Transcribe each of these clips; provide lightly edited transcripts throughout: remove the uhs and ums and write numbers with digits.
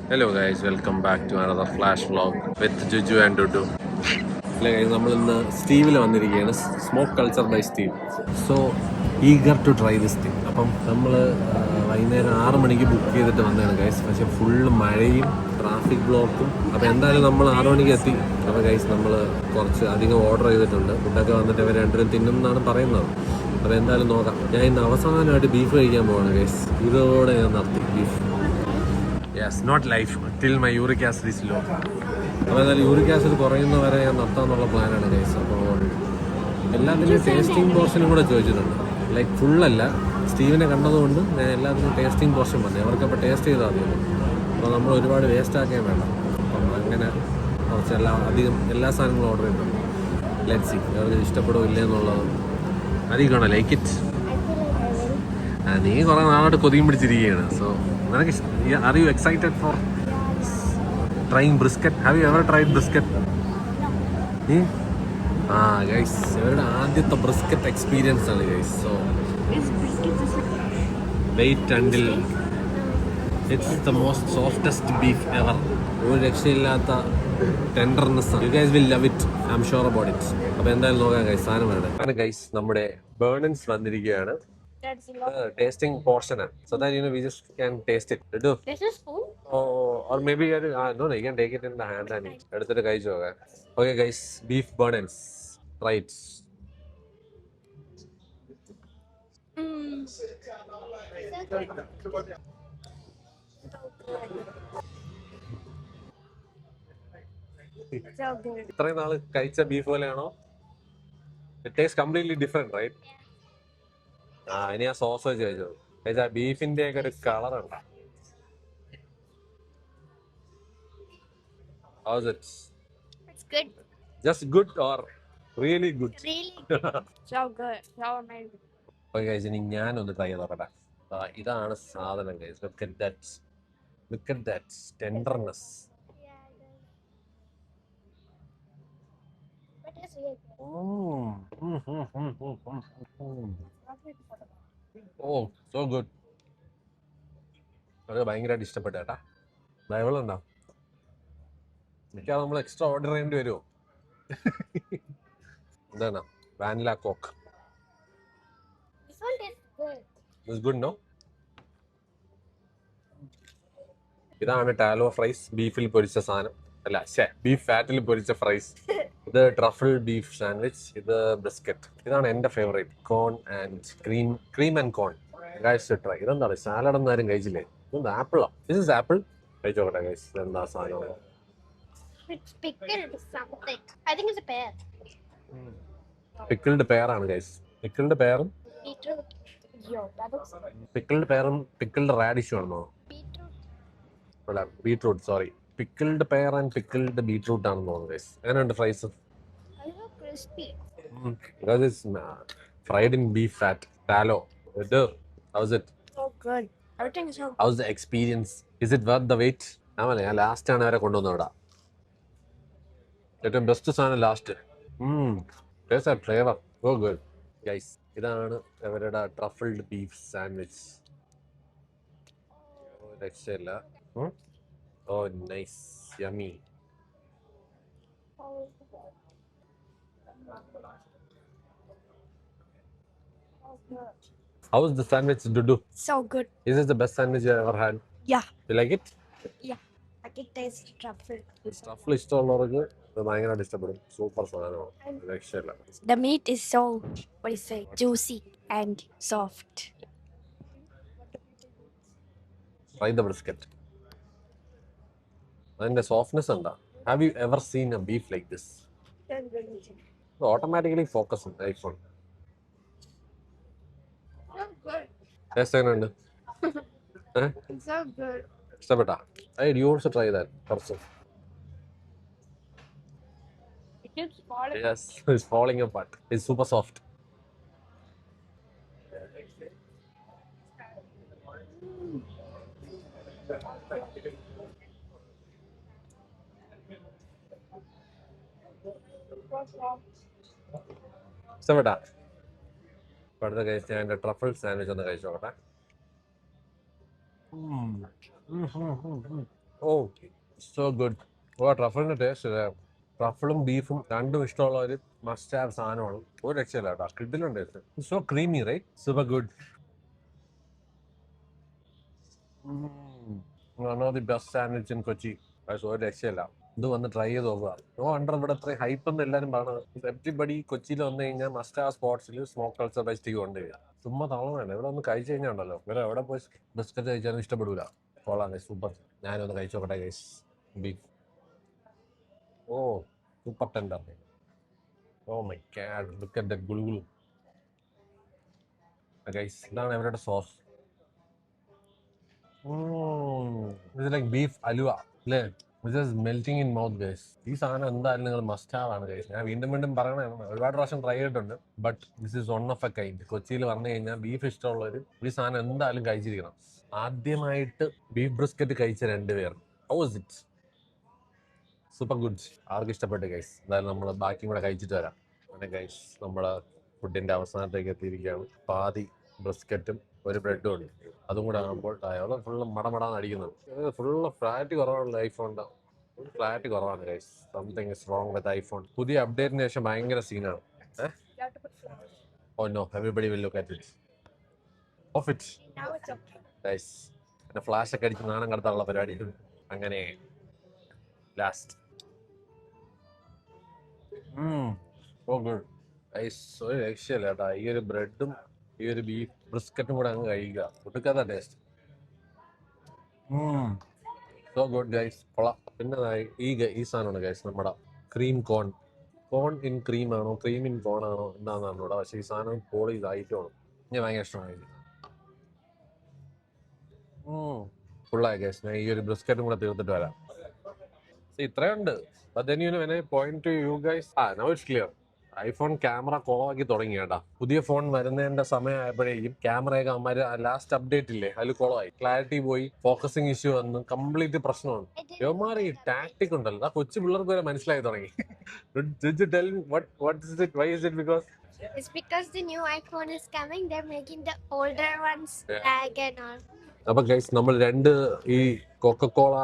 Hello guys, welcome back to another flash vlog with Juju and Dudu. നമ്മൾ ഇന്ന് സ്റ്റീവിൽ വന്നിരിക്കുകയാണ്. Smoke culture by Steve. So eager to try this thing. അപ്പം നമ്മൾ വൈകുന്നേരം 6 മണിക്ക് ബുക്ക് ചെയ്തിട്ട് വന്നതാണ് ഗൈസ്. പക്ഷേ ഫുള്ള് മഴയും ട്രാഫിക് ബ്ലോക്കും. അപ്പോൾ എന്തായാലും നമ്മൾ 6 മണിക്ക് എത്തി. അപ്പോൾ ഗൈസ് നമ്മൾ കുറച്ച് അധികം ഓർഡർ ചെയ്തിട്ടുണ്ട്. ഫുഡൊക്കെ വന്നിട്ട് ഇവർ രണ്ടുപേരും തിന്നുമെന്നാണ് പറയുന്നത്. അപ്പോൾ എന്തായാലും നോക്കാം. ഞാൻ ഇന്ന് അവസാനമായിട്ട് ബീഫ് കഴിക്കാൻ പോവാണ് ഗൈസ്. ഇതോടെ ഞാൻ നടത്തി beef. Yes, not life till my uric acid is low. അപ്പോൾ എന്തായാലും യൂറിക് ആസിഡ് കുറയുന്നവരെ ഞാൻ നടത്താമെന്നുള്ള പ്ലാനാണ് ഗൈസ്. അപ്പോൾ എല്ലാത്തിനും ടേസ്റ്റിംഗ് പോർഷനും കൂടെ ചോദിച്ചിട്ടുണ്ട്. ലൈക്ക് ഫുള്ളല്ല, സ്റ്റീവിനെ കണ്ടതുകൊണ്ട് ഞാൻ എല്ലാത്തിനും ടേസ്റ്റിംഗ് പോർഷൻ പറഞ്ഞു. അവർക്കപ്പോൾ ടേസ്റ്റ് ചെയ്താൽ മതി. അപ്പോൾ നമ്മൾ ഒരുപാട് വേസ്റ്റ് ആക്കാൻ വേണ്ട. അപ്പം അങ്ങനെ കുറച്ച് അധികം എല്ലാ സാധനങ്ങളും ഓർഡർ ചെയ്തിട്ടുണ്ട്. ലെറ്റ്സ് സീ അവർക്ക് ഇഷ്ടപ്പെടുമോ ഇല്ല എന്നുള്ളത്. അധികമാണോ ലൈക്ക് ഇറ്റ്. നീ കുറേ നാളോട്ട് കൊതിയും പിടിച്ചിരിക്കുകയാണ്. So are you excited for trying brisket? Have you ever tried brisket? Guys, ഇവരുടെ ആദ്യത്തെ ബ്രിസ്ക്കറ്റ് എക്സ്പീരിയൻസ് ആണ് guys. So wait until it's the most softest beef ever. ഒരു രക്ഷയില്ലാത്ത tenderness. You guys will love it, I am sure about it. അപ്പോൾ എന്തായാലും നോക്കാം guys. സാധനം വേണം. അങ്ങനെ ഗൈസ് നമ്മുടെ ബേണൻസ് വന്നിരിക്കുകയാണ്. Tasting portion, so that we just can taste it. Do There's a spoon? or maybe no, you can take it in the hand and eat. Eduthe guys hoga. Okay guys, beef burnens, try it. So good. ഇത്രയും നാൾ കഴിച്ച beef പോലെയാണോ? It tastes completely different, right? ഇനി ആ sauce വെച്ച് കഴിച്ചത്. ആ ബീഫിന്റെ ഒക്കെ ഒരു കളറുണ്ട്. How's it? It's good. Just good or really good? Really good. So good. So amazing. Okay guys, ഇനി ഞാനൊന്ന് ട്രൈ ചെയ്ത് നോക്കട്ടെ. ഇതാണ് സാധനം guys. Look at that. Look at that tenderness. But it's really good. Oh, so good. അത് ഭയങ്കരമായിട്ട് ഇഷ്ടപ്പെട്ട കേട്ടാ. ബൈബിളുണ്ടോ? എനിക്കത് നമ്മൾ എക്സ്ട്രാ ഓർഡർ ചെയ്യേണ്ടി വരുമോ? എന്താണ് vanilla coke. This one tastes good. This good, no? ഇതാണ് ടാലോ ഫ്രൈസ്. ബീഫിൽ പൊരിച്ച സാധനം അല്ല, ബീഫ് ഫാറ്റിൽ പൊരിച്ച ഫ്രൈസ്. ഇത് ട്രഫിൾ ബീഫ് സാൻഡ്വിച്ച്. ഇത് ബ്രിസ്ക്കറ്റ്. ഇതാണ് എൻ്റെ favourite. Corn and cream and corn. Guys try. ഇതെന്താണ് സാലഡ് ഒന്നും ആരും കഴിച്ചില്ലേ? ഇതെന്താ ആപ്പിളോ? This is apple. കഴിച്ചോട്ടെ ഗൈസ്. ഇതെന്താ സാധനം? It's pickled something. I think it's a pear. Pickled പെയറാണ് ഗൈസ്. പിക്കിൾഡ് പെയറും Beetroot. Yo, that looks pickled പെയറും പിക്കിൾഡ് റാഡിഷും ആണോ? beetroot. അല്ല, beetroot. Sorry, pickled pear and pickled beetroot ആണെന്ന് തോന്നുന്നു ഗൈസ്. എങ്ങനെയുണ്ട് fries? A little crispy. Because it's fried in beef fat. Tallow. How's it? So good. Everything is so good. How's the experience? Is it worth the wait? ഞാൻ last ആണ് അവരെ കൊണ്ടുവന്നത് ഇവിടെ. ഏറ്റവും best സാധനം last. Taste and flavour so good guys. ഇതാണ് അവരുടെ truffled beef sandwich. രക്ഷയില്ല. Oh nice, yummy. How is the sandwich, Dudu? So good. Is this the best sandwich you ever had? Yeah. You like it? Yeah. I can taste truffle. സ്റ്റഫിൽ ഇഷ്ടമുള്ളവർക്ക് ഇത് ഭയങ്കരമായിട്ട് ഇഷ്ടപ്പെടും. Super സാധനമാണ്. രക്ഷയില്ല. The meat is so, what do you say, juicy and soft. Try the brisket. അതിന്റെ softness ഉണ്ടാ. Have you ever seen a beef like this? Automatically focus ഉണ്ട് iPhone. So good. Taste എങ്ങനെയുണ്ട്? It's so good. ഇഷ്ടപ്പെട്ടാ? You also try that person. It keeps falling. Yes, it's falling apart. It's super soft. ഇഷ്ടപ്പെട്ടാ? അടുത്ത കഴിച്ച് ഞാൻ എൻ്റെ truffle sandwich ഒന്ന് കഴിച്ചു നോക്കട്ടെ. ഓ so good. ഓ ട്രഫിളിന്റെ taste അല്ലേ. ട്രഫിളും ബീഫും രണ്ടും ഇഷ്ടമുള്ള ഒരു മസ്റ്റ് ഹാവ് സാധനമാണ്. ഒരു രക്ഷയില്ല കേട്ടോ, കിഡിലും taste. So creamy right, super good. One of the best sandwich in Kochi. ഒരു രക്ഷയില്ല. ഇത് വന്ന് ട്രൈ ചെയ്ത് നോക്കുക. നോ അണ്ടർ ഇവിടെ അത്രയും ഹൈപ്പ് എന്ന് എല്ലാവരും പറയുന്നത്. എവരിബഡി കൊച്ചിയിൽ വന്നു കഴിഞ്ഞാൽ മസ്റ്റ് ഹാവ് സ്പോട്സിൽ സ്മോക്ക് കൾച്ചർ ബൈ സ്റ്റീവ് കൊണ്ട് വരിക. ചുമ്മാ തളർന്നല്ല, ഇവിടെ ഒന്ന് കഴിച്ചു കഴിഞ്ഞാൽ ഉണ്ടല്ലോ, ഇവിടെ എവിടെ പോയി ബിസ്ക്കറ്റ് കഴിച്ചാലും ഇഷ്ടപ്പെടൂല. കൊള്ളാം, സൂപ്പർ. ഞാനൊന്ന് കഴിച്ചു നോക്കട്ടെ guys. Beef oh super tender. Oh my god, look at that ഗുളുഗുളു. ഗൈസ് ഇതാണ് ഇവരുടെ സോസ്. ഇത് ലൈക്ക് ബീഫ് അലുവ അല്ലേ. Melting in mouth guys. ഈ സാധനം എന്തായാലും നിങ്ങൾ മസ്റ്റ് ഹാവ് ആണ് ഗൈസ്. ഞാൻ വീണ്ടും വീണ്ടും പറയണേ, ഒരുപാട് പ്രാവശ്യം ട്രൈ ചെയ്തിട്ടുണ്ട്. But this is one of A kind. കൊച്ചിയിൽ വന്നു കഴിഞ്ഞാൽ ബീഫ് ഇഷ്ടമുള്ളവർ ഈ സാധനം എന്തായാലും കഴിച്ചിരിക്കണം. ആദ്യമായിട്ട് ബീഫ് ബ്രിസ്ക്കറ്റ് കഴിച്ച രണ്ടുപേർ. How was it? Super good. ആർക്ക് ഇഷ്ടപ്പെട്ടു ഗൈസ്? എന്തായാലും നമ്മൾ ബാക്കിയും കൂടെ കഴിച്ചിട്ട് വരാം. അങ്ങനെ ഗൈസ് നമ്മുടെ ഫുഡിന്റെ അവസാനത്തേക്ക് എത്തിയിരിക്കുകയാണ്. പാതി ബ്രിസ്ക്കറ്റും ഒരു ബ്രെഡും ഉണ്ട്. അതും കൂടെ ആകുമ്പോൾ അത് ഫുള്ള് മടമടാന്ന് അടിക്കുന്നത്. ഫുള്ള് ഫ്ലാറ്റ് കുറവാണല്ലോ ഐഫോണിന്റെ. ഫ്ലാറ്റ് കുറവാണ് guys. Something is wrong with iPhone. പുതിയ അപ്ഡേറ്റിന് ശേഷം ഭയങ്കര സീനാണ്. Oh no, everybody will look at it. Off it guys. പിന്നെ ഫ്ലാഷ് ഒക്കെ അടിച്ച് നാണം കടത്താനുള്ള പരിപാടി. അങ്ങനെ ലാസ്റ്റ് ഓ ഗുഡ് ഗൈസ്. ഒരു രക്ഷയില്ല കേട്ടോ. ഈ ഒരു ബ്രെഡും ഈ ഒരു ബീഫ് ബ്രിസ്ക്കറ്റും കൂടെ അങ്ങ് കഴിക്കുക. ഒട്ടുക്കാത്ത ടേസ്റ്റ്. So good guys. കൊള്ളാം. പിന്നെ ഈ സാധനമാണ് ഗൈസ് നമ്മുടെ cream corn. Corn in cream ആണോ ക്രീം ഇൻ കോൺ ആണോ എന്താണെന്നാണ് ഇവിടെ. പക്ഷേ ഈ സാധനം പോളി ഇതായിട്ടുമാണ്. ഞാൻ ഭയങ്കര ഇഷ്ടമായി. ഫുള്ളായി ഗൈസ്. ഞാൻ ഈ ഒരു ബ്രിസ്ക്കറ്റും കൂടെ തീർത്തിട്ട് വരാം. ഇത്രയുണ്ട്. But then when I point to you guys, now it's clear. IPhone camera കുളമാക്കി തുടങ്ങി കേട്ടാ. പുതിയ ഫോൺ വരുന്നതിന്റെ സമയമായപ്പോഴേക്കും ക്യാമറയൊക്കെ അമ്മ ലാസ്റ്റ് അപ്ഡേറ്റ് ഇല്ലേ അതിൽ കുളമായി. ക്ലാരിറ്റി പോയി, ഫോക്കസിങ് ഇഷ്യൂ വന്ന് കംപ്ലീറ്റ് പ്രശ്നമാണ്. യോമാർ ഈ ടാക്ടിക് ഉണ്ടല്ലോ, കൊച്ചു പിള്ളേർക്ക് വരെ മനസ്സിലായി തുടങ്ങി. Why is it? It's because the new iPhone is coming. They're making the older ones lag and all. അപ്പൊ ഗൈസ് നമ്മൾ രണ്ട് ഈ കൊക്കക്കോള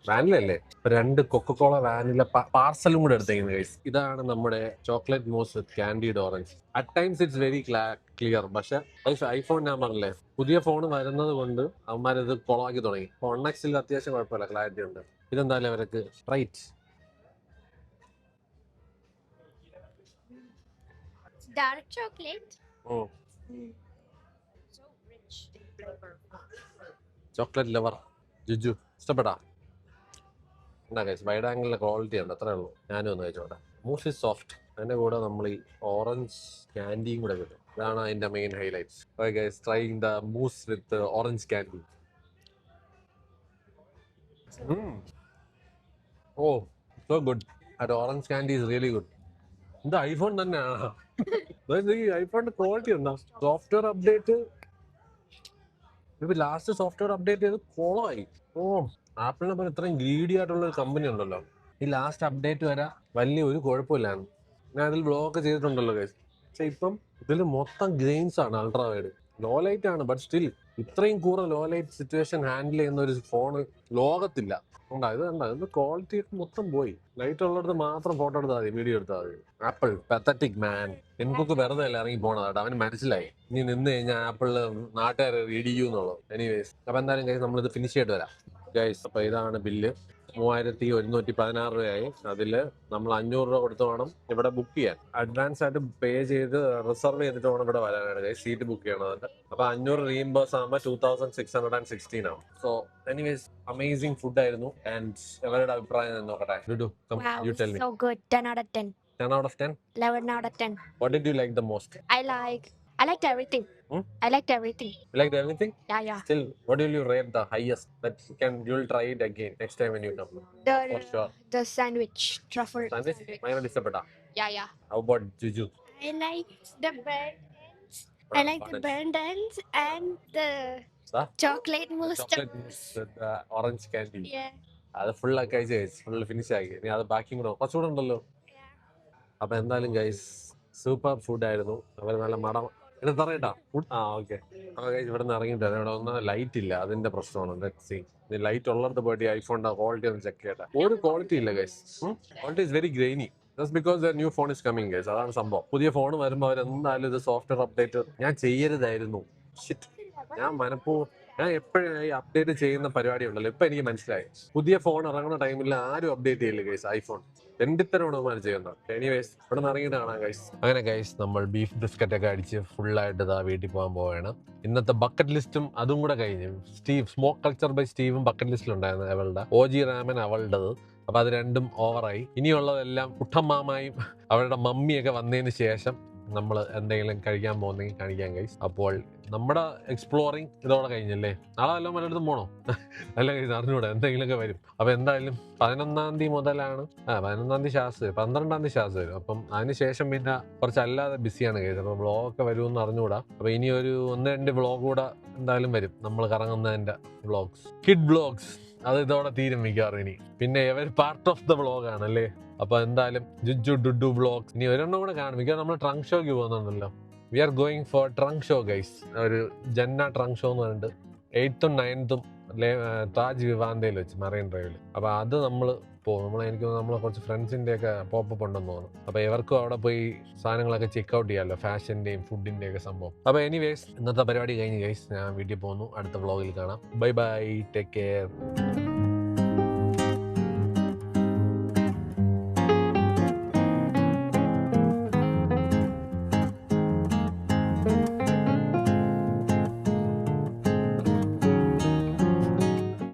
വാനിലല്ലേ, രണ്ട് കൊക്കക്കോള വാനില പാർസലും കൂടെ എടുത്തേക്കുന്നത് ഗൈസ്. ഇതാണ് നമ്മുടെ chocolate mousse with candied orange. At times it's very clear. പക്ഷെ ഐഫോൺ ഞാൻ പറഞ്ഞില്ലേ, പുതിയ ഫോൺ വരുന്നത് കൊണ്ട് അവന്മാരത് കൊളമാക്കി തുടങ്ങി. OneXൽ അത്യാവശ്യം കുഴപ്പമില്ല, ക്ലാരിറ്റി ഉണ്ട്. ഇതെന്തായാലും അവർക്ക് right. Dark chocolate. Chocolate lover ജുജു ഇഷ്ടപ്പെടാ? എന്താ കഴിച്ചു? വൈഡ് ആംഗിളിലെ ക്വാളിറ്റി ഉണ്ട്, അത്രേ ഉള്ളൂ. ഞാനും ഒന്ന് കഴിച്ചോട്ടെ. മൂസ് ഇസ് സോഫ്റ്റ്. അതിന്റെ കൂടെ നമ്മൾ ഈ ഓറഞ്ച് ക്യാൻഡിയും കൂടെ കിട്ടും. ഇതാണ് അതിന്റെ main highlights. Guys trying the mousse with orange candy. Oh so good. അത് orange candy is really good. ഇത് ഐഫോൺ തന്നെയാണ്. ഈ ഐഫോണിന്റെ ക്വാളിറ്റി ഉണ്ടോ? സോഫ്റ്റ്വെയർ അപ്ഡേറ്റ് ഇപ്പൊ ലാസ്റ്റ് സോഫ്റ്റ്വെയർ അപ്ഡേറ്റ് ചെയ്ത് കോളമായി. ആപ്പിളിനെ പോലെ ഇത്രയും ഗ്രീഡി ആയിട്ടുള്ള ഒരു കമ്പനി ഉണ്ടല്ലോ. ഈ ലാസ്റ്റ് അപ്ഡേറ്റ് വരെ വലിയ ഒരു കുഴപ്പമില്ലായിരുന്നു. ഞാൻ അതിൽ ബ്ലോഗ് ചെയ്തിട്ടുണ്ടല്ലോ ഗൈസ്. പക്ഷെ ഇപ്പം ഇതിൽ മൊത്തം ഗ്രെയിൻസ് ആണ്. അൾട്രാ വൈഡ് ലോ ലൈറ്റ് ആണ്, ബട്ട് സ്റ്റിൽ ഇത്രയും കൂടുതൽ ലോ ലൈറ്റ് സിറ്റുവേഷൻ ഹാൻഡിൽ ചെയ്യുന്ന ഒരു ഫോൺ ലോകത്തില്ല. ഇത് കണ്ട, ഇതിന്റെ ക്വാളിറ്റി മൊത്തം പോയി. ലൈറ്റ് ഉള്ളിടത്ത് മാത്രം ഫോട്ടോ എടുത്താൽ മതി, വീഡിയോ എടുത്താൽ മതി. ആപ്പിൾ പെത്തറ്റിക് മാൻ. എനിക്കൊക്കെ വെറുതെ അല്ല ഇറങ്ങി പോണതാട്ടോ. അവന് മനസ്സിലായി ഇനി നിന്ന് കഴിഞ്ഞാൽ ആപ്പിളില് നാട്ടുകാർ ഇടിയൂ എന്നുള്ളത്. എനിവേസ്, അപ്പൊ എന്തായാലും ഗൈസ് നമ്മളിത് ഫിനിഷ് ചെയ്തിട്ട് വരാം ഗൈസ്. അപ്പൊ ഇതാണ് ബില്ല്. 3116 രൂപയായി. അതില് നമ്മൾ 500 രൂപ കൊടുത്ത് വേണം ഇവിടെ ബുക്ക് ചെയ്യാൻ. അഡ്വാൻസ് ആയിട്ട് പേ ചെയ്ത് റിസർവ് ചെയ്തിട്ട് വേണം ഇവിടെ വരാനായിട്ട് ഗൈസ്, സീറ്റ് ബുക്ക് ചെയ്യണം. അതിന്റെ അപ്പൊ 500 റീഇംബേഴ്സ് ആകുമ്പോൾ 2616 ആവും. സോ എനിവേസ്, അമേസിംഗ് ഫുഡ് ആയിരുന്നു. ആൻഡ് അവരുടെ അഭിപ്രായം നോക്കട്ടെ. Wow, You tell me. so good. 10 out of 10. 10 out of 10? 11 out of 10. What did you like the most? I liked everything. I liked everything. You liked everything? Yeah. Still, what will you rate the highest that you'll try it again next time when you come? For sure. The sandwich, truffle Sandwich? sandwich. Mine disappear. Yeah. How about Juju? I liked the burnt ends. I like the burnt ends and the chocolate mousse. Chocolate mousse with orange candy. Yeah. അത് full ആക്കി കഴിച്ച് full finish ആക്കി. ഇനി അത് ബാക്കിയും കൂടെ കുറച്ചുകൂടെ ഉണ്ടല്ലോ. അപ്പൊ എന്തായാലും ഗൈസ് സൂപ്പർ ഫുഡ് ആയിരുന്നു. അവർ നല്ല എന്നെ പറയട്ടാ ആ ഓക്കെ. ഇവിടെ നിന്ന് ഇറങ്ങിയിട്ട് ഇവിടെ ഒന്ന് ലൈറ്റ് ഇല്ല, അതിന്റെ പ്രശ്നമാണ്. ലൈറ്റ് ഉള്ളിടത്ത് പോയിട്ട് ഐഫോണിന്റെ ക്വാളിറ്റി ഒന്ന് ചെക്ക് ചെയ്യട്ടെ. ഒരു ക്വാളിറ്റി ഇല്ല guys, quality is very grainy. Just because the new phone is coming guys, അതാണ് സംഭവം. പുതിയ ഫോൺ വരുമ്പോൾ അവർ എന്തായാലും ഇത് സോഫ്റ്റ്വെയർ അപ്ഡേറ്റ് ഞാൻ ചെയ്യരുതായിരുന്നു. ഷിറ്റ്, ഞാൻ എപ്പോഴും ഈ അപ്ഡേറ്റ് ചെയ്യുന്ന പരിപാടി ഉണ്ടല്ലോ, ഇപ്പൊ എനിക്ക് മനസ്സിലായി. പുതിയ ഫോൺ ഇറങ്ങുന്ന ടൈമിൽ ആരും അപ്ഡേറ്റ് ചെയ്യില്ല ഗൈസ് ഐഫോൺ. രണ്ടിത്തരമാണ് ചെയ്യുന്നത്. എനിവേസ് ഇവിടെ നിന്ന് ഇറങ്ങിയിട്ട് കാണാം ഗൈസ്. അങ്ങനെ ഗൈസ് നമ്മൾ ബീഫ് ബിസ്ക്കറ്റ് ഒക്കെ അടിച്ച് ഫുള്ളായിട്ട് ഇതാ വീട്ടിൽ പോകാൻ പോവുകയാണ്. ഇന്നത്തെ ബക്കറ്റ് ലിസ്റ്റും അതും കൂടെ കഴിഞ്ഞു. സ്മോക്ക് കൾച്ചർ ബൈ സ്റ്റീവും ബക്കറ്റ് ലിസ്റ്റിലുണ്ടായിരുന്നു. അവളുടെ OG റാമൻ അവളുടേത്. അപ്പൊ അത് രണ്ടും ഓവറായി. ഇനിയുള്ളതെല്ലാം കുട്ടമ്മാമായും അവരുടെ മമ്മിയൊക്കെ വന്നതിന് ശേഷം നമ്മൾ എന്തെങ്കിലും കഴിക്കാൻ പോകുന്നെങ്കിൽ കാണിക്കാൻ ഗൈസ്. അപ്പോൾ നമ്മുടെ എക്സ്പ്ലോറിങ് ഇതോടെ കഴിഞ്ഞല്ലേ. നാളെ വല്ലതും പലയിടത്തും പോകണോ? അല്ല ഗൈസ്, അറിഞ്ഞൂടെ, എന്തെങ്കിലുമൊക്കെ വരും. അപ്പൊ എന്തായാലും 11-ാം തീയതി മുതലാണ് 11-ാം തീയതി ഷാസ്, 12-ാം തീയതി ഷാസ് വരും. അപ്പം അതിനുശേഷം പിന്നെ കുറച്ച് അല്ലാതെ ബിസിയാണ് ഗൈസ്. അപ്പൊ വ്ളോഗൊക്കെ വരുമെന്ന് അറിഞ്ഞുകൂടാ. അപ്പൊ ഇനി ഒരു 1-2 വ്ളോഗ് കൂടെ എന്തായാലും വരും, നമ്മൾ കറങ്ങുന്നതിന്റെ വ്ളോഗ്സ്, കിഡ് വ്ളോഗ്സ്. അത് ഇതോടെ തീരും മിക്കവാറും. ഇനി പിന്നെ ever part of the vlog ആണല്ലേ. അപ്പൊ എന്തായാലും ജുജു ഡുഡു വ്ളോഗ്സ് ഇനി ഒരെണ്ണം കൂടെ കാണും. മിക്കവാറും നമ്മൾ ട്രങ്ക് ഷോയ്ക്ക് പോകുന്നുണ്ടല്ലോ. We are going for trunk show guys. ഒരു ജന്ന ട്രങ്ക് ഷോ എന്ന് പറഞ്ഞിട്ട് 8-ഉം 9-ഉം താജ് വിവാന്തയിൽ വെച്ച് മറൈൻ ഡ്രൈവിൽ. അപ്പൊ അത് നമ്മൾ പോകും. എനിക്ക് നമ്മളെ കുറച്ച് ഫ്രണ്ട്സിന്റെ ഒക്കെ പോപ്പപ്പ് ഉണ്ടെന്ന് തോന്നുന്നു. അപ്പൊ ഇവർക്കും അവിടെ പോയി സാധനങ്ങളൊക്കെ ചെക്ക് ഔട്ട് ചെയ്യാമല്ലോ, ഫാഷന്റെയും ഫുഡിന്റെയും ഒക്കെ സംഭവം. അപ്പൊ എനിവേസ് ഇന്നത്തെ പരിപാടി കഴിഞ്ഞ് ഗൈസ്, ഞാൻ വീട്ടിൽ പോകുന്നു. അടുത്ത വ്ളോഗിൽ കാണാം. Bye bye, take care.